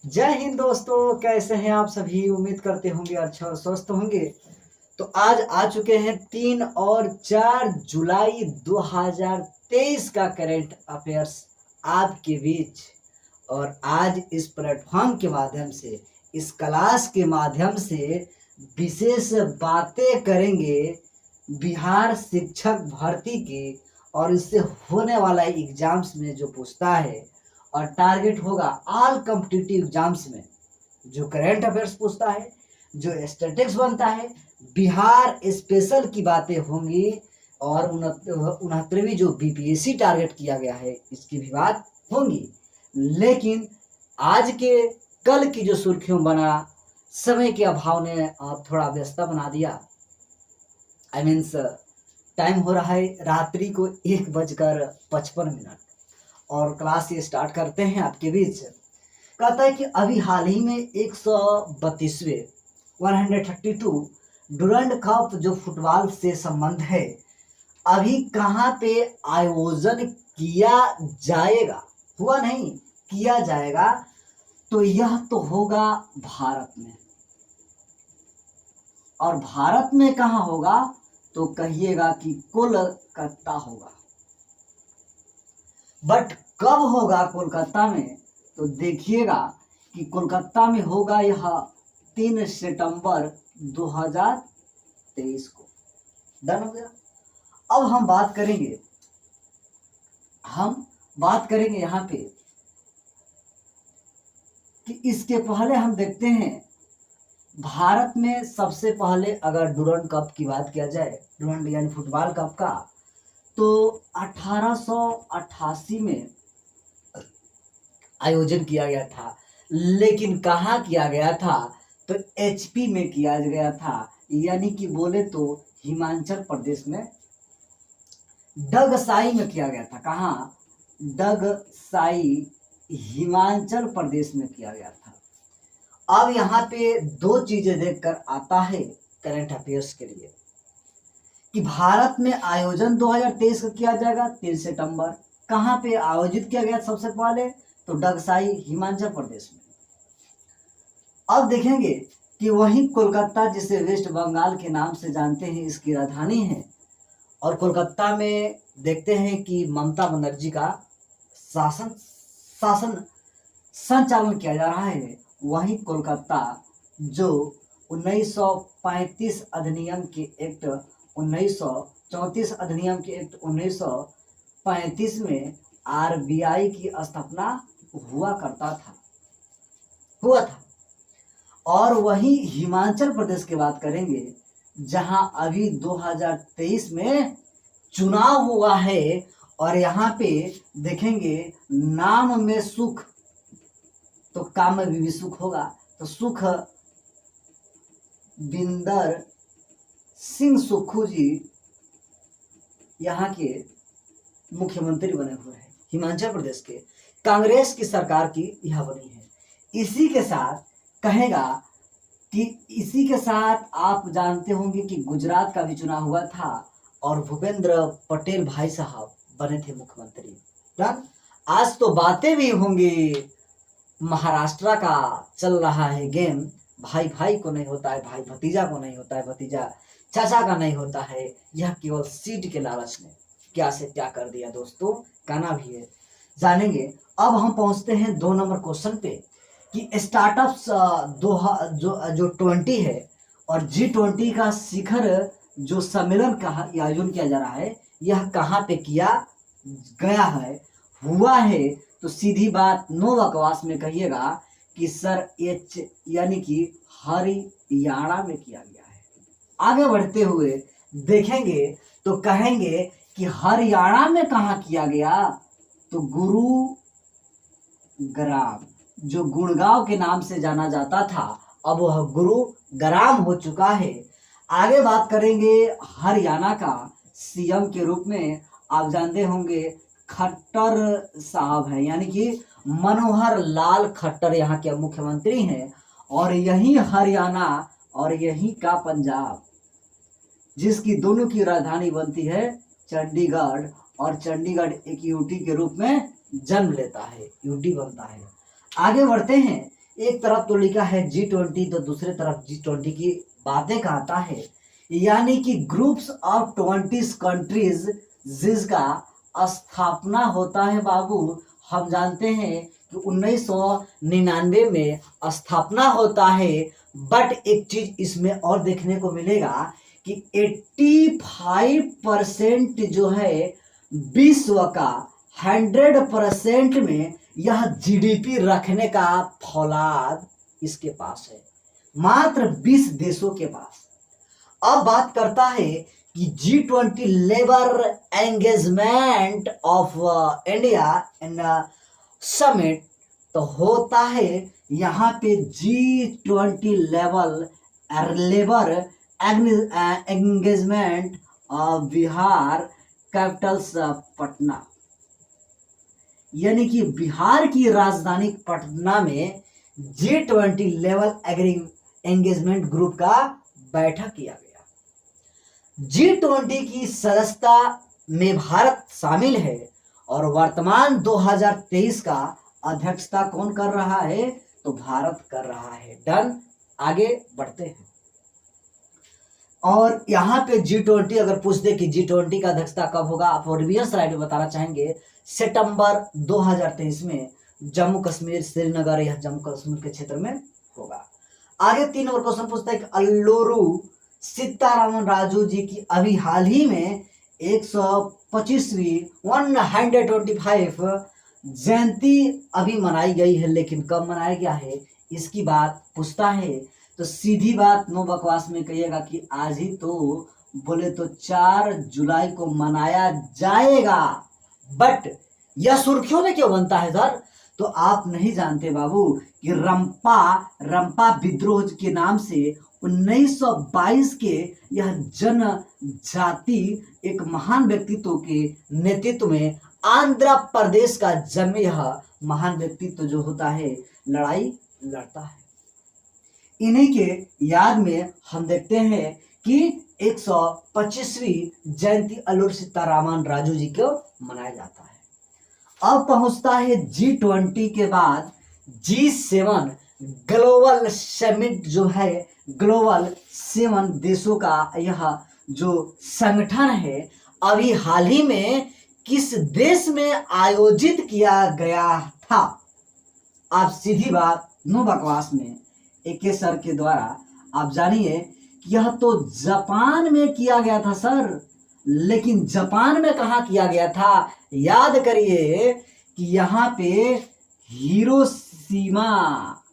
जय हिंद दोस्तों, कैसे हैं आप सभी। उम्मीद करते होंगे अच्छा और स्वस्थ होंगे। तो आज आ चुके हैं 3 और 4 जुलाई 2023 का करंट अफेयर्स आपके बीच। और आज इस प्लेटफॉर्म के माध्यम से, इस क्लास के माध्यम से विशेष बातें करेंगे बिहार शिक्षक भर्ती की। और इससे होने वाला एग्जाम्स में जो पूछता है और टारगेट होगा ऑल कॉम्पिटिटिव एग्जाम्स में जो करंट अफेयर्स पूछता है, जो स्टैटिक्स बनता है, बिहार स्पेशल की बातें होंगी। और 69वीं जो बीपीएससी टारगेट किया गया है इसकी भी बात होंगी। लेकिन आज के कल की जो सुर्खियों बना, समय के अभाव ने थोड़ा व्यस्तता बना दिया। आई मीन्स टाइम हो रहा है रात्रि को 1:55 और क्लास ये स्टार्ट करते हैं आपके बीच। कहता है कि अभी हाल ही में 132वें 132 डुरंड कप जो फुटबॉल से संबंध है, अभी कहाँ पे आयोजन किया जाएगा, हुआ नहीं किया जाएगा। तो यह तो होगा भारत में। और भारत में कहाँ होगा तो कहिएगा कि कोलकाता होगा। बट कब होगा कोलकाता में, तो देखिएगा कि कोलकाता में होगा यह 3 सितंबर 2023 को। डन हो गया। अब हम बात करेंगे यहाँ पे कि इसके पहले हम देखते हैं भारत में सबसे पहले अगर डुरंड कप की बात किया जाए, डुरंड यानी फुटबॉल कप का, तो 1888 में आयोजन किया गया था। लेकिन कहाँ किया गया था तो एचपी में किया गया था, यानी कि बोले तो हिमाचल प्रदेश में डगसाई में किया गया था। कहाँ? डगसाई हिमाचल प्रदेश में किया गया था। अब यहाँ पे दो चीजें देखकर आता है करंट अफेयर्स के लिए कि भारत में आयोजन 2023 का किया जाएगा 3 सितंबर। कहाँ पे आयोजित किया गया सबसे पहले तो डगसाई हिमाचल प्रदेश में। अब देखेंगे कि वहीं कोलकाता, जिसे वेस्ट बंगाल के नाम से जानते हैं, इसकी राजधानी है। और कोलकाता में देखते हैं कि ममता बनर्जी का शासन संचालन किया जा रहा है। वहीं कोलकाता जो 1935 अधिनियम के एक्ट 1934 अधिनियम के एक्ट 1935 में आरबीआई की स्थापना हुआ था। और वहीं हिमाचल प्रदेश की बात करेंगे जहां अभी 2023 में चुनाव हुआ है। और यहाँ पे देखेंगे नाम में सुख तो काम में भी सुख होगा। तो सुख बिंदर सिंह सुक्खू जी यहाँ के मुख्यमंत्री बने हुए हैं। हिमाचल प्रदेश के कांग्रेस की सरकार की यह बनी है। इसी के साथ आप जानते होंगे कि गुजरात का भी चुनाव हुआ था और भूपेंद्र पटेल भाई साहब बने थे मुख्यमंत्री। आज तो बातें भी होंगी। महाराष्ट्र का चल रहा है गेम, भाई भाई को नहीं होता है, भाई भतीजा को नहीं होता है, भतीजा चाचा का नहीं होता है। यह केवल सीट के लालच ने क्या से क्या कर दिया दोस्तों, कहना भी है, जानेंगे। अब हम पहुंचते हैं 2 नंबर क्वेश्चन पे कि स्टार्टअप्स जो 20 है और G20 का शिखर जो सम्मेलन का आयोजन किया जा रहा है, यह कहाँ पे किया गया है, हुआ है। तो सीधी बात नो बकवास में कहिएगा कि सर एच यानी कि हरियाणा में किया गया है। आगे बढ़ते हुए देखेंगे तो कहेंगे कि हरियाणा में कहाँ किया गया तो गुरुग्राम, जो गुड़गांव के नाम से जाना जाता था, अब वह गुरुग्राम हो चुका है। आगे बात करेंगे हरियाणा का सीएम के रूप में आप जानते होंगे खट्टर साहब हैं, यानी कि मनोहर लाल खट्टर यहाँ के मुख्यमंत्री हैं। और यही हरियाणा और यही का पंजाब, जिसकी दोनों की राजधानी बनती है चंडीगढ़, और चंडीगढ़ एक यूटी के रूप में जन्म लेता है, यूटी बनता है। आगे बढ़ते हैं एक तरफ तो लिखा है G20 तो दूसरे तरफ G20 की बातें कहता है, यानी कि ग्रुप्स ऑफ 20 कंट्रीज जिसका स्थापना होता है बाबू। हम जानते हैं कि 1999 में स्थापना होता है, बट एक चीज इसमें और देखने को मिलेगा कि 85% जो है विश्व का 100% में यह जीडीपी रखने का फौलाद इसके पास है, मात्र 20 देशों के पास। अब बात करता है कि G20 labour engagement of India in summit, तो होता है यहाँ पे G20 labour engagement Bihar Capitals Patna, यानी कि बिहार की राजधानी पटना में G20 लेवल एंगेजमेंट ग्रुप का बैठक किया गया। G20 की सदस्यता में भारत शामिल है और वर्तमान 2023 का अध्यक्षता कौन कर रहा है? तो भारत कर रहा है। डन, आगे बढ़ते हैं। और यहाँ पे G20 अगर पूछ दे कि G20 का अध्यक्षता कब होगा, आप रिवीजन स्लाइड में बताना चाहेंगे सितंबर 2023 में जम्मू कश्मीर श्रीनगर या जम्मू कश्मीर के क्षेत्र में होगा। आगे 3 और क्वेश्चन पूछता है कि अल्लूरू सीतारामन राजू जी की अभी हाल ही में 125वीं 125 जयंती अभी मनाई गई है, लेकिन कब मनाया गया है इसकी बात पूछता है। तो सीधी बात नो बकवास में कहिएगा कि आज ही तो बोले तो 4 जुलाई को मनाया जाएगा, बट यह सुर्खियों में क्यों बनता है सर? तो आप नहीं जानते बाबू कि रंपा विद्रोह के नाम से 1922 के यह जनजाति एक महान व्यक्तित्व के नेतृत्व में आंध्र प्रदेश का जन्म, यह महान व्यक्तित्व जो होता है लड़ाई लड़ता है। इन्हीं के याद में हम देखते हैं कि 125वीं जयंती अल्लूरी सीतारामन राजू जी को मनाया जाता है। अब पहुंचता है G20 के बाद G7 ग्लोबल समिट, जो है ग्लोबल 7 देशों का यह जो संगठन है, अभी हाल ही में किस देश में आयोजित किया गया था? आप सीधी बात नो बकवास में एक सर के द्वारा आप जानिए कि यह तो जापान में किया गया था सर। लेकिन जापान में कहाँ किया गया था? याद करिए कि यहाँ पे हिरोशिमा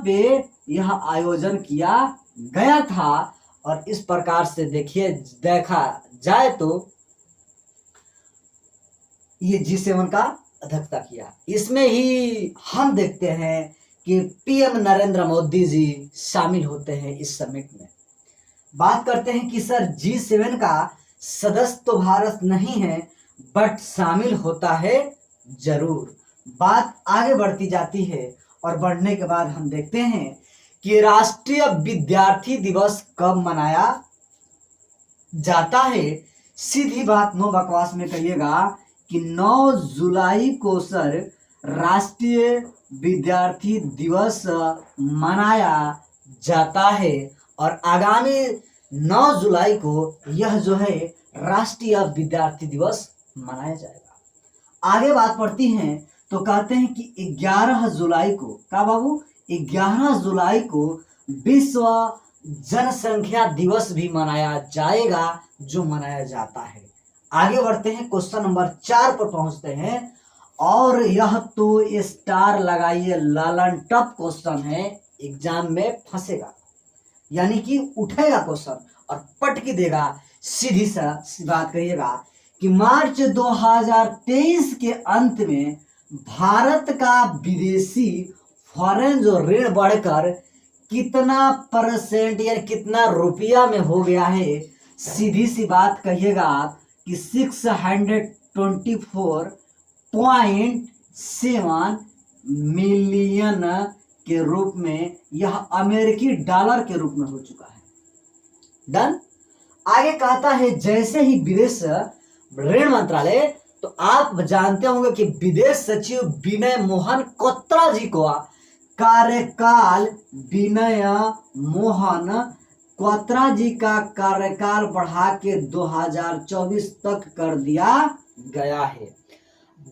पे यह आयोजन किया गया था। और इस प्रकार से देखा जाए तो ये G7 का अध्यक्षता किया। इसमें ही हम देखते हैं कि पीएम नरेंद्र मोदी जी शामिल होते हैं इस समिट में। बात करते हैं कि सर G7 का सदस्य तो भारत नहीं है, बट शामिल होता है जरूर। बात आगे बढ़ती जाती है और बढ़ने के बाद हम देखते हैं कि राष्ट्रीय विद्यार्थी दिवस कब मनाया जाता है। सीधी बात नो बकवास में कहिएगा कि 9 जुलाई को सर राष्ट्रीय विद्यार्थी दिवस मनाया जाता है और आगामी 9 जुलाई को यह जो है राष्ट्रीय विद्यार्थी दिवस मनाया जाएगा। आगे बात पढ़ती हैं तो कहते हैं कि 11 जुलाई को, क्या बाबू, 11 जुलाई को विश्व जनसंख्या दिवस भी मनाया जाएगा, जो मनाया जाता है। आगे बढ़ते हैं, क्वेश्चन नंबर 4 पर पहुंचते हैं। और यह तो स्टार लगाइए, लालन टॉप क्वेश्चन है, एग्जाम में फंसेगा, यानी कि उठेगा क्वेश्चन और पटक देगा। सीधी सी बात कहिएगा कि मार्च 2023 के अंत में भारत का विदेशी फॉरेन जो ऋण बढ़कर कितना परसेंट या कितना रुपया में हो गया है? सीधी सी बात कहिएगा आप कि 624.7 मिलियन के रूप में यह अमेरिकी डॉलर के रूप में हो चुका है। डन। आगे कहता है जैसे ही विदेश ऋण मंत्रालय, तो तो आप जानते होंगे कि विदेश सचिव विनय मोहन क्वात्रा जी को कार्यकाल, विनय मोहन क्वात्रा जी का कार्यकाल बढ़ा के 2024 तक कर दिया गया है।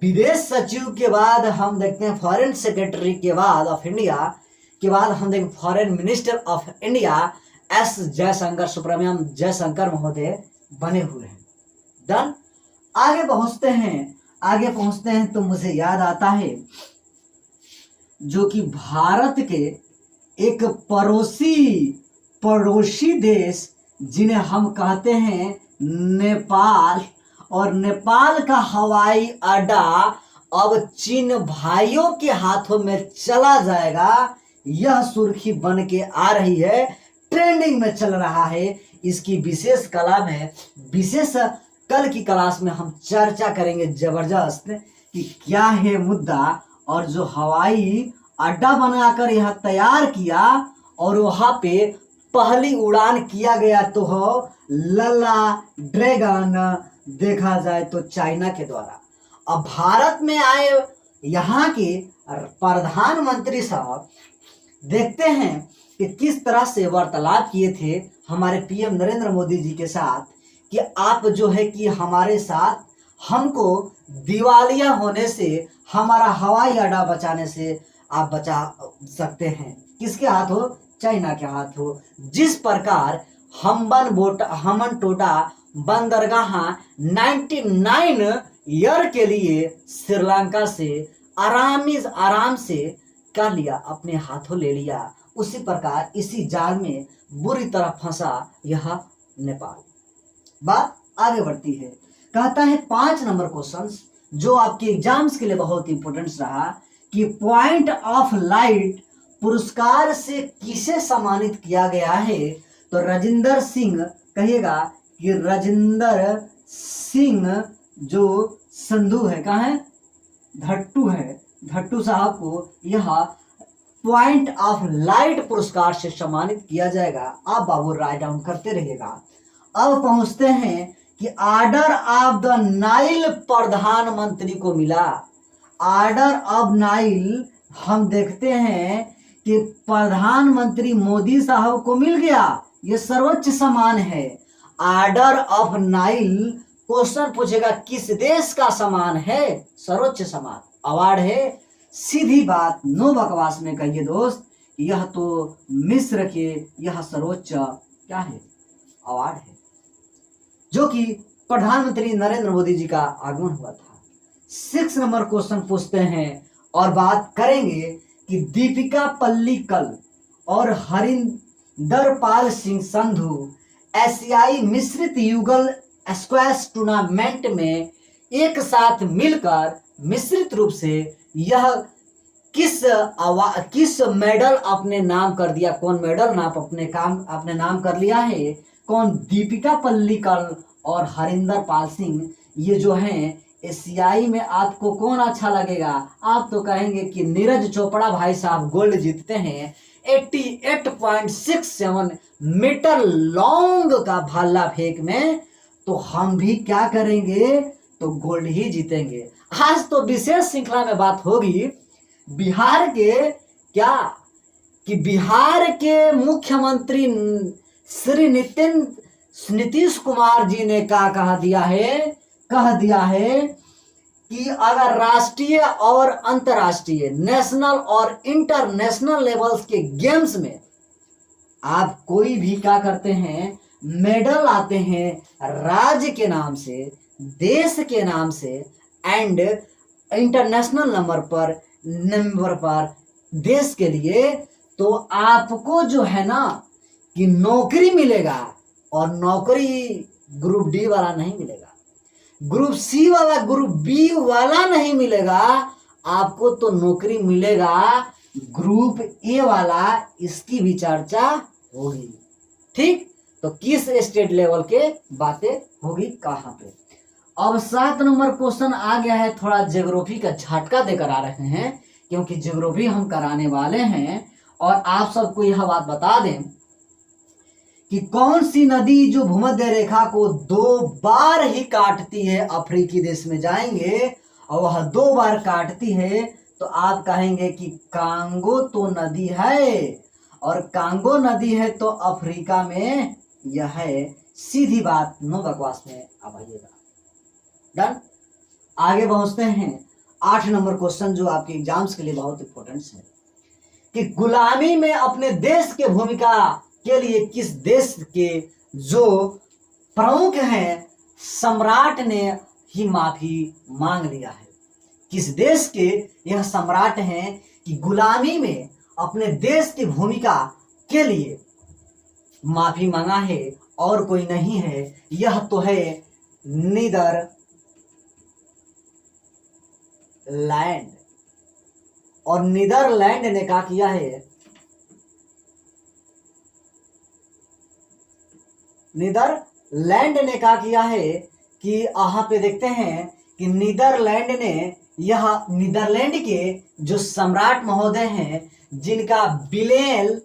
विदेश सचिव के बाद हम देखते हैं फॉरेन सेक्रेटरी के बाद ऑफ इंडिया के बाद हम देखते हैं foreign minister of India S Jaishankar, Subrahmanyam Jaishankar महोदय बने हुए हैं। डन। आगे पहुंचते हैं तो मुझे याद आता है जो कि भारत के एक पड़ोसी देश जिन्हें हम कहते हैं नेपाल, और नेपाल का हवाई अड्डा अब चीन भाइयों के हाथों में चला जाएगा। यह सुर्खी बन के आ रही है, ट्रेंडिंग में चल रहा है। इसकी विशेष कल की क्लास में हम चर्चा करेंगे जबरदस्त कि क्या है मुद्दा, और जो हवाई अड्डा बनाकर यह तैयार किया और वहां पे पहली उड़ान किया गया तो हो लला ड्रैगन, देखा जाए तो चाइना के द्वारा। अब भारत में आए यहाँ के प्रधानमंत्री साहब देखते हैं कि किस तरह से वार्तालाप किए थे हमारे पीएम नरेंद्र मोदी जी के साथ कि आप जो है कि हमारे साथ हमको दिवालिया होने से, हमारा हवाई अड्डा बचाने से आप बचा सकते हैं। किसके हाथ हो? चाइना के हाथ हो। जिस प्रकार हमन टोटा बंदरगाह 99 ईयर के लिए श्रीलंका से आराम से कर लिया, अपने हाथों ले लिया, उसी प्रकार इसी जाल में बुरी तरह फंसा यह नेपाल। बात आगे बढ़ती है, कहता है 5 नंबर क्वेश्चन जो आपके एग्जाम्स के लिए बहुत इंपॉर्टेंट रहा कि पॉइंट ऑफ लाइट पुरस्कार से किसे सम्मानित किया गया है? तो राजिंदर सिंह, कहिएगा कि राजिंदर सिंह जो संधू है, कहाँ है? धट्टू साहब को यह पॉइंट ऑफ लाइट पुरस्कार से सम्मानित किया जाएगा। आप बाबू राइट डाउन करते रहिएगा। अब पहुंचते हैं कि ऑर्डर ऑफ द नाइल प्रधानमंत्री को मिला। ऑर्डर ऑफ नाइल हम देखते हैं कि प्रधानमंत्री मोदी साहब को मिल गया। यह सर्वोच्च सम्मान है। ऑर्डर ऑफ नाइल, क्वेश्चन पूछेगा किस देश का सम्मान है? सर्वोच्च सम्मान अवार्ड है। सीधी बात, नो बकवास में कहिए दोस्त, यह तो मिस्र के यह सर्वोच्च क्या है? अवार्ड है, जो कि प्रधानमंत्री नरेंद्र मोदी जी का आगमन हुआ था। 6 नंबर क्वेश्चन पूछते हैं और बात करेंगे कि दीपिका पल्लिकल और हरिंदर पाल सिंह संधू एशियाई मिश्रित युगल स्क्वैश टूर्नामेंट में एक साथ मिलकर मिश्रित रूप से यह किस मेडल अपने नाम कर दिया? कौन मेडल अपने नाम कर लिया है? कौन? दीपिका पल्लिकल और हरिंदर पाल सिंह। ये जो हैं एशियाई में आपको कौन अच्छा लगेगा? आप तो कहेंगे कि नीरज चोपड़ा भाई साहब गोल्ड जीतते हैं 88.67 मीटर लॉन्ग का भाला फेंक में, तो हम भी क्या करेंगे? तो गोल्ड ही जीतेंगे। आज तो विशेष श्रृंखला में बात होगी बिहार के मुख्यमंत्री श्री नीतीश कुमार जी ने क्या कह दिया है कि अगर राष्ट्रीय और अंतर्राष्ट्रीय, नेशनल और इंटरनेशनल लेवल्स के गेम्स में आप कोई भी क्या करते हैं, मेडल आते हैं राज्य के नाम से, देश के नाम से एंड इंटरनेशनल नंबर पर देश के लिए, तो आपको जो है ना कि नौकरी मिलेगा। और नौकरी ग्रुप डी वाला नहीं मिलेगा, ग्रुप सी वाला, ग्रुप बी वाला नहीं मिलेगा, आपको तो नौकरी मिलेगा ग्रुप ए वाला। इसकी भी चर्चा होगी। ठीक, तो किस स्टेट लेवल के बातें होगी, कहाँ पे। अब 7 नंबर क्वेश्चन आ गया है। थोड़ा ज्योग्राफी का झटका देकर आ रहे हैं क्योंकि ज्योग्राफी हम कराने वाले हैं। और आप सबको यह बात बता दें कि कौन सी नदी जो भूमध्य रेखा को 2 बार ही काटती है। अफ्रीकी देश में जाएंगे और वह 2 बार काटती है तो आप कहेंगे कि कांगो तो नदी है, और कांगो नदी है तो अफ्रीका में यह है। सीधी बात, नो बकवास में अब आइएगा। डन। आगे पहुंचते हैं 8 नंबर क्वेश्चन जो आपके एग्जाम्स के लिए बहुत इंपॉर्टेंट है कि गुलामी में अपने देश के भूमिका के लिए किस देश के जो प्रमुख हैं सम्राट ने ही माफी मांग लिया है। किस देश के यह सम्राट हैं कि गुलामी में अपने देश की भूमिका के लिए माफी मांगा है, और कोई नहीं है, यह तो है नीदरलैंड। और नीदरलैंड ने क्या किया है, नीदरलैंड ने क्या किया है कि यहाँ पे देखते हैं कि नीदरलैंड ने यह नीदरलैंड के जो सम्राट महोदय हैं जिनका विलेम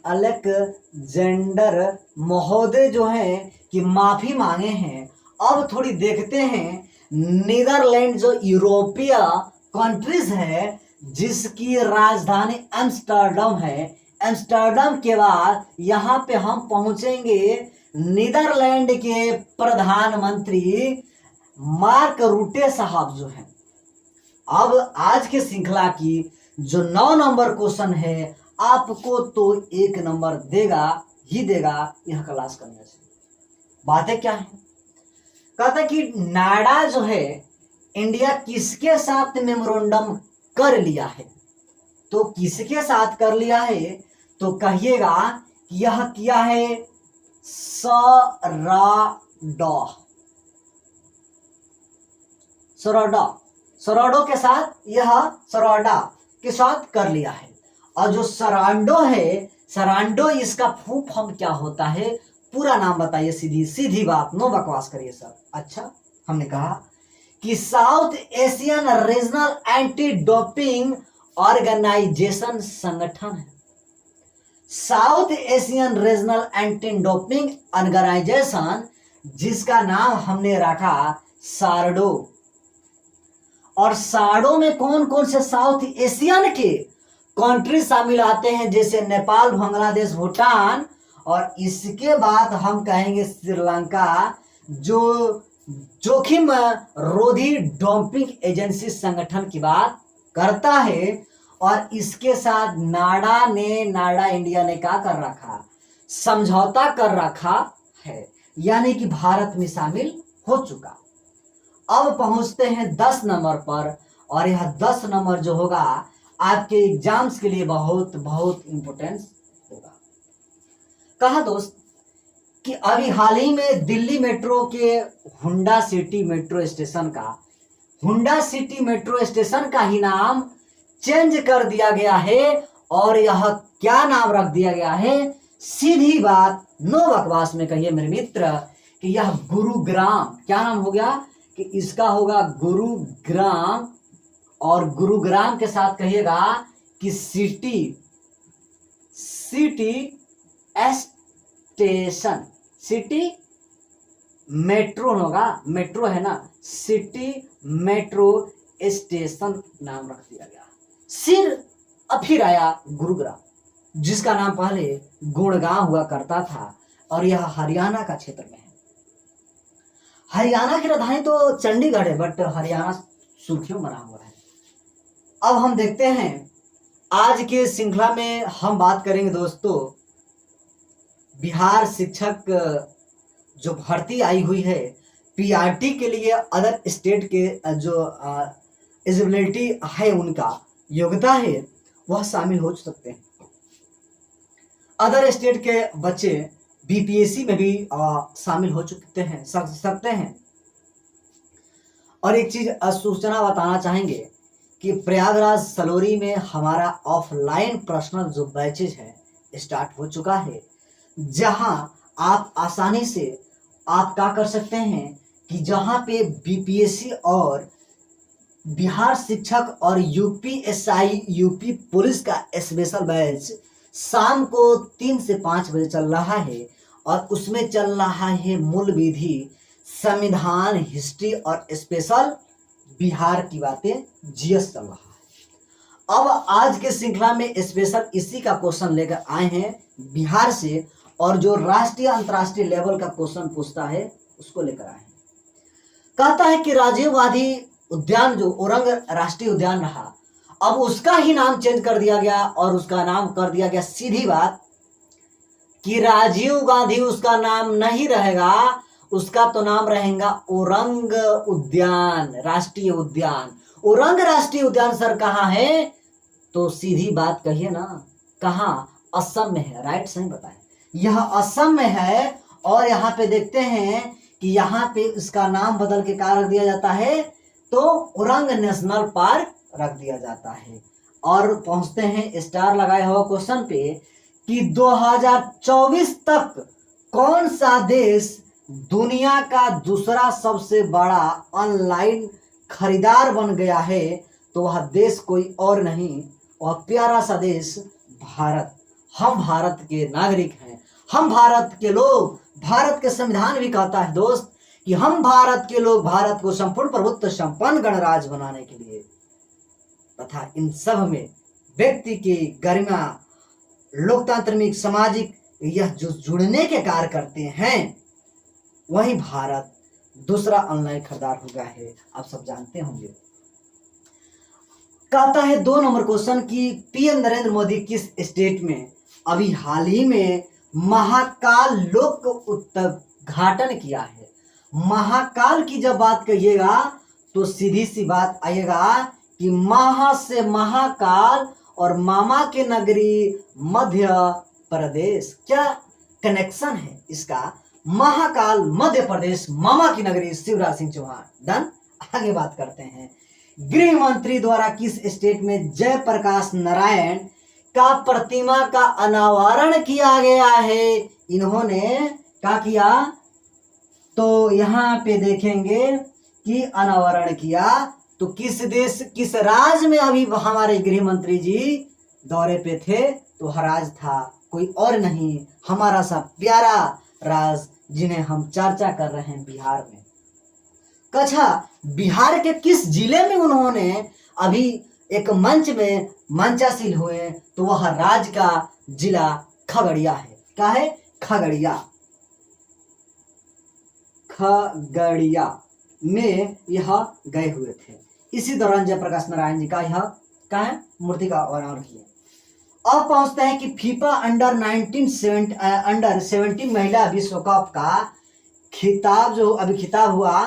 अलेक्जेंडर महोदय जो हैं कि माफी मांगे हैं। अब थोड़ी देखते हैं नीदरलैंड जो यूरोपीय कंट्रीज है जिसकी राजधानी एम्स्टर्डम है। एम्स्टर्डम के बाद यहाँ पे हम पहुंचेंगे नीदरलैंड के प्रधानमंत्री मार्क रूटे साहब जो हैं। अब आज के श्रृंखला की जो 9 नंबर क्वेश्चन है आपको तो 1 नंबर देगा ही देगा यह क्लास करने से। बातें क्या है, कहता कि नाडा जो है इंडिया किसके साथ मेमोरेंडम कर लिया है, तो किसके साथ कर लिया है तो कहिएगा कि यह किया है सराडो के साथ, यह सराडा के साथ कर लिया है। और जो सरांडो है, सरांडो इसका फुल फॉर्म क्या होता है, पूरा नाम बताइए। सीधी सीधी बात, नो बकवास करिए सर। अच्छा, हमने कहा कि South Asian regional anti doping organisation संगठन है। South Asian regional anti doping organisation जिसका नाम हमने रखा सार्डो। और सार्डो में कौन कौन से साउथ एशियन के कंट्री शामिल आते हैं, जैसे नेपाल, बांग्लादेश, भूटान, और इसके बाद हम कहेंगे श्रीलंका जो जोखिम रोधी डोपिंग एजेंसी संगठन की बात करता है। और इसके साथ नाडा इंडिया ने क्या कर रखा, समझौता कर रखा है, यानी कि भारत में शामिल हो चुका। अब पहुंचते हैं 10 नंबर पर, और यह 10 नंबर जो होगा आपके एग्जाम्स के लिए बहुत बहुत इंपॉर्टेंस होगा। कहा दोस्त कि अभी हाल ही में दिल्ली मेट्रो के हुंडा सिटी मेट्रो स्टेशन का ही नाम चेंज कर दिया गया है। और यह क्या नाम रख दिया गया है, सीधी बात, नो बकवास में कहिए मेरे मित्र कि यह गुरुग्राम, क्या नाम हो गया कि इसका होगा गुरुग्राम। और गुरुग्राम के साथ कहिएगा कि सिटी स्टेशन, सिटी मेट्रो होगा, मेट्रो है ना, सिटी मेट्रो स्टेशन नाम रख दिया गया। फिर आया गुरुग्राम जिसका नाम पहले गुड़गांव हुआ करता था, और यह हरियाणा का क्षेत्र में है। हरियाणा की राजधानी तो चंडीगढ़ है, बट हरियाणा सुर्खियों बना हुआ है। अब हम देखते हैं आज के श्रृंखला में हम बात करेंगे दोस्तों, बिहार शिक्षक जो भर्ती आई हुई है पीआरटी के लिए, अदर स्टेट के जो एलिजिबिलिटी है, उनका योग्यता है, वह शामिल हो सकते हैं। अदर स्टेट के बच्चे बीपीएससी में भी शामिल हो सकते हैं। और एक चीज सूचना बताना चाहेंगे कि प्रयागराज सलोरी में हमारा ऑफलाइन पर्सनल जो बैचेज है स्टार्ट हो चुका है, जहां आप आसानी से आप क्या कर सकते हैं कि जहां पे बीपीएससी और बिहार शिक्षक और यूपीएसआई यूपी पुलिस का स्पेशल बैच शाम को 3 से 5 बजे चल रहा है और उसमें चल रहा है मूल विधि, संविधान, हिस्ट्री और स्पेशल बिहार की बातें, जीएस चल रहा है। अब आज के श्रृंखला में स्पेशल इसी का क्वेश्चन लेकर आए हैं बिहार से, और जो राष्ट्रीय अंतर्राष्ट्रीय लेवल का क्वेश्चन पूछता है उसको लेकर आए हैं। कहता है कि राजीव गांधी उद्यान जो औरंग राष्ट्रीय उद्यान रहा, अब उसका ही नाम चेंज कर दिया गया और उसका नाम कर दिया गया, सीधी बात, कि राजीव गांधी उसका नाम नहीं रहेगा, उसका तो नाम रहेगा औरंग उद्यान राष्ट्रीय उद्यान। औरंग राष्ट्रीय उद्यान सर कहाँ है? तो सीधी बात कहिए ना, कहाँ? असम में है। राइट, सही बताएं, यह असम में है। और यहाँ पे देखते हैं कि यहाँ पे इसका नाम बदल के क्या रख दिया जाता है? तो औरंग नेशनल पार्क रख दिया जाता है। और पहुंचते हैं स्टार लगाए हुआ क्वेश्चन पे कि 2024 तक कौन सा देश दुनिया का दूसरा सबसे बड़ा ऑनलाइन खरीदार बन गया है? तो वह देश कोई और नहीं, वह प्यारा सा देश भारत। हम भारत के नागरिक हैं, हम भारत के लोग। भारत के संविधान भी कहता है दोस्त कि हम भारत के लोग भारत को संपूर्ण प्रभुत्व संपन्न गणराज्य बनाने के लिए तथा इन सब में व्यक्ति की गरिमा, लोकतांत्रिक, सामाजिक यह जो जुड़ने के कार्य करते हैं, वही भारत दूसरा ऑनलाइन खरीदार हो गया है। आप सब जानते होंगे। कहता है 2 नंबर क्वेश्चन की पीएम नरेंद्र मोदी किस स्टेट में अभी हाल ही में महाकाल लोक उद्घाटन किया है? महाकाल की जब बात करिएगा तो सीधी सी बात आएगा कि महा से महाकाल और मामा के नगरी मध्य प्रदेश। क्या कनेक्शन है इसका? महाकाल मध्य प्रदेश, मामा की नगरी शिवराज सिंह चौहान। डन। आगे बात करते हैं। गृह मंत्री द्वारा किस स्टेट में जयप्रकाश नारायण का प्रतिमा का अनावरण किया गया है? इन्होंने क्या किया? तो यहाँ पे देखेंगे कि अनावरण किया। तो किस देश, किस राज्य में अभी हमारे गृह मंत्री जी दौरे पे थे? तो वह राज्य था कोई और नहीं, हमारा सा प्यारा राज्य जिन्हें हम चर्चा कर रहे हैं, बिहार में। कच्छा, बिहार के किस जिले में उन्होंने अभी एक मंच में मंचासीन हुए? तो वह राज्य का जिला खगड़िया है। क्या है? खगड़िया। खगड़िया में यह गए हुए थे। इसी दौरान जयप्रकाश नारायण जी का यह क्या है? मूर्ति का अनावरण किए। अब पहुंचते हैं कि फीफा अंडर 17 महिला विश्व कप का खिताब जो अभी खिताब हुआ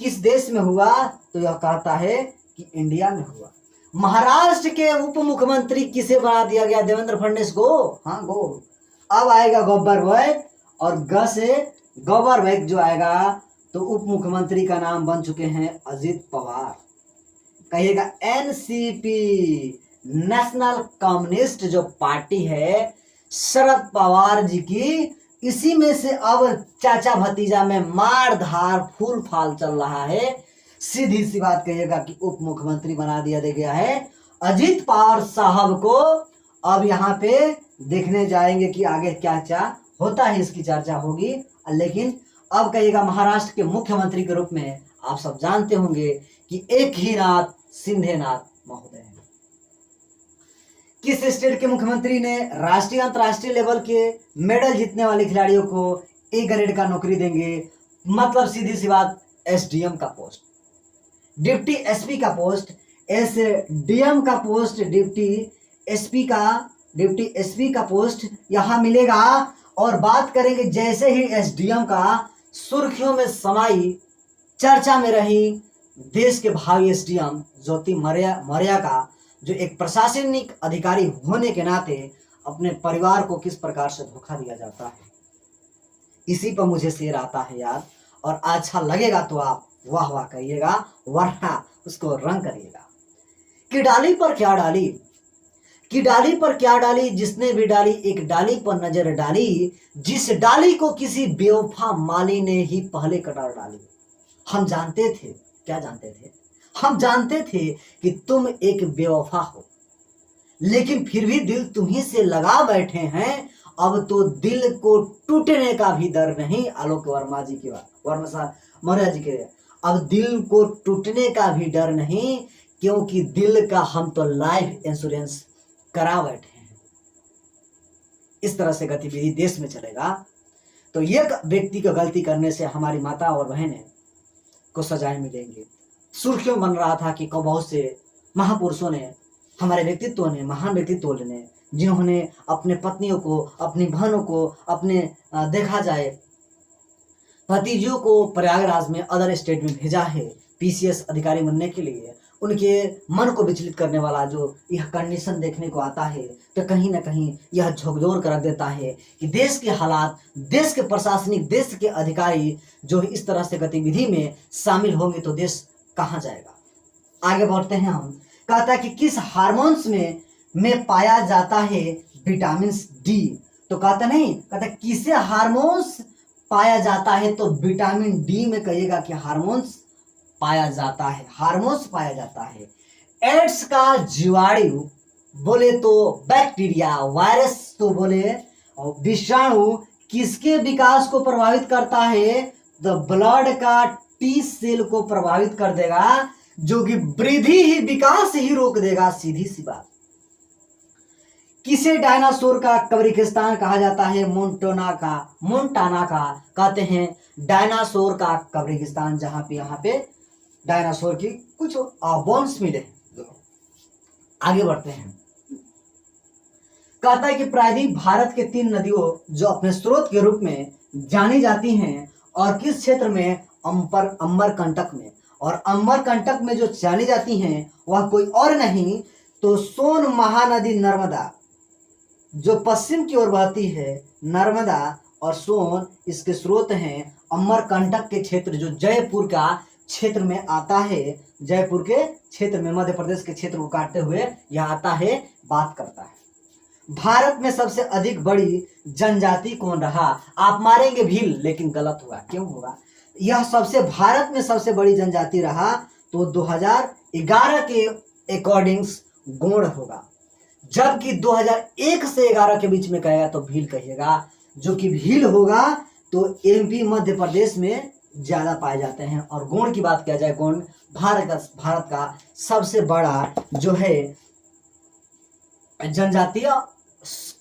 किस देश में हुआ? तो यह कहता है कि इंडिया में हुआ। महाराष्ट्र के उप मुख्यमंत्री किसे बना दिया गया? देवेंद्र फडणवीस को। हाँ, गो। अब आएगा गब्बर वैद, और ग से गब्बर वैद जो आएगा तो उप मुख्यमंत्री का नाम बन चुके हैं अजित पवार। कहिएगा एनसीपी, नेशनल कम्युनिस्ट जो पार्टी है शरद पवार जी की, इसी में से अब चाचा भतीजा में मार धार फूल फाल चल रहा है। सीधी सी बात कहिएगा कि उप मुख्यमंत्री बना दिया गया है अजित पवार साहब को। अब यहाँ पे देखने जाएंगे कि आगे क्या क्या होता है, इसकी चर्चा होगी। लेकिन अब कहिएगा महाराष्ट्र के मुख्यमंत्री के रूप में आप सब जानते होंगे कि एकनाथ शिंदेनाथ महोदय हैं। किस स्टेट के मुख्यमंत्री ने राष्ट्रीय अंतर्राष्ट्रीय लेवल के मेडल जीतने वाले खिलाड़ियों को ए ग्रेड का नौकरी देंगे? मतलब सीधी सी बात, एसडीएम का पोस्ट, डिप्टी एसपी का पोस्ट, एसडीएम का पोस्ट, डिप्टी एसपी का पोस्ट यहाँ मिलेगा। और बात करेंगे जैसे ही एसडीएम का सुर्खियों में समाई, चर्चा में रही देश के भावी एसडीएम ज्योति मौर्य का, जो एक प्रशासनिक अधिकारी होने के नाते अपने परिवार को किस प्रकार से धोखा दिया जाता है, इसी पर मुझे शेर आता है यार। और अच्छा लगेगा तो आप वाह वाह करिएगा, वरना उसको रंग करिएगा। कि डाली पर क्या डाली, कि डाली पर क्या डाली, जिसने भी डाली एक डाली पर नजर डाली, जिस डाली को किसी बेवफा माली ने ही पहले कटार डाली। हम जानते थे, क्या जानते थे? हम जानते थे कि तुम एक बेवफा हो, लेकिन फिर भी दिल तुम्ही से लगा बैठे हैं। अब तो दिल को टूटने का भी डर नहीं। आलोक वर्मा जी की बात, वर्मा मौर्य जी के। अब दिल को टूटने का भी डर नहीं, क्योंकि दिल का हम तो लाइफ इंश्योरेंस करा बैठे हैं। इस तरह से गतिविधि देश में चलेगा तो एक व्यक्ति को गलती करने से हमारी माता और बहनें को सजाएं मिलेंगी। सुर्खियों बन रहा था कि बहुत से महापुरुषों ने, हमारे व्यक्तित्व ने, महान व्यक्तित्व ने, जिन्होंने अपने पत्नियों को, अपनी बहनों को, अपने देखा जाए भतीजों को प्रयागराज में अदर स्टेट में भेजा है पीसीएस अधिकारी बनने के लिए। उनके मन को विचलित करने वाला जो यह कंडीशन देखने को आता है तो कहीं ना कहीं यह झकझोर कर रख देता है कि देश के हालात, देश के प्रशासनिक, देश के अधिकारी जो इस तरह से गतिविधि में शामिल होंगे तो देश कहाँ जाएगा। आगे बढ़ते हैं हम। कहता है कि किस हार्मोन्स में पाया जाता है विटामिन डी। तो कहता नहीं, कहता किसे हार्मोन्स पाया जाता है, तो विटामिन डी में कहिएगा कि हार्मोन्स पाया जाता है, हार्मोन्स पाया जाता है। एड्स का जीवाणु बोले तो बैक्टीरिया, वायरस तो बोले विषाणु किसके विकास को प्रभावित करता है, तो ब्लड का टी सेल को प्रभावित कर देगा, जो कि वृद्धि ही विकास ही रोक देगा। सीधी सी बात। किसे डायनासोर का कब्रिस्तान कहा जाता है, मोंटाना का कहते हैं डायनासोर का कब्रिस्तान, जहां पे यहाँ पे डायनासोर की कुछ बोन्स मिले। आगे बढ़ते हैं। कहता है कि प्रायद्वीप भारत के 3 नदियों जो अपने स्रोत के रूप में जानी जाती हैं, और किस क्षेत्र में, अमरकंटक में। और अमरकंटक में जो जानी जाती हैं वह कोई और नहीं तो सोन महानदी नर्मदा, जो पश्चिम की ओर बहती है, नर्मदा और सोन इसके स्रोत हैं। अमरकंटक के क्षेत्र जो जयपुर का क्षेत्र में आता है, जयपुर के क्षेत्र में, मध्य प्रदेश के क्षेत्र को काटते हुए यह आता है, बात करता है। भारत में सबसे अधिक बड़ी जनजाति कौन रहा। आप मारेंगे भील, लेकिन गलत होगा। क्यों होगा? यह भारत में सबसे बड़ी जनजाति रहा तो 2011 के अकॉर्डिंग्स गोंड होगा, जबकि 2001 से 11 के बीच में कहेगा तो भील कहिएगा। जो कि भील होगा तो एमपी, मध्य प्रदेश में ज्यादा पाए जाते हैं। और गोंड की बात किया जाए, गोंड भारत का सबसे बड़ा जो है जनजातीय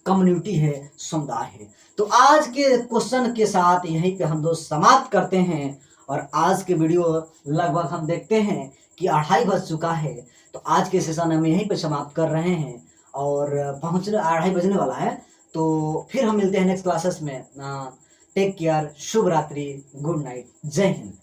कम्युनिटी है, समुदाय है। तो आज के क्वेश्चन के साथ यहीं पे हम दोस्त समाप्त करते हैं। और आज के वीडियो लगभग हम देखते हैं कि 2:30 बज चुका है, तो आज के सेशन हम यहीं पे समाप्त कर रहे हैं और पहुंचने 2:30 बजने वाला है। तो फिर हम मिलते हैं नेक्स्ट क्लासेस में। टेक केयर, शुभ रात्रि, गुड नाइट, जय हिंद।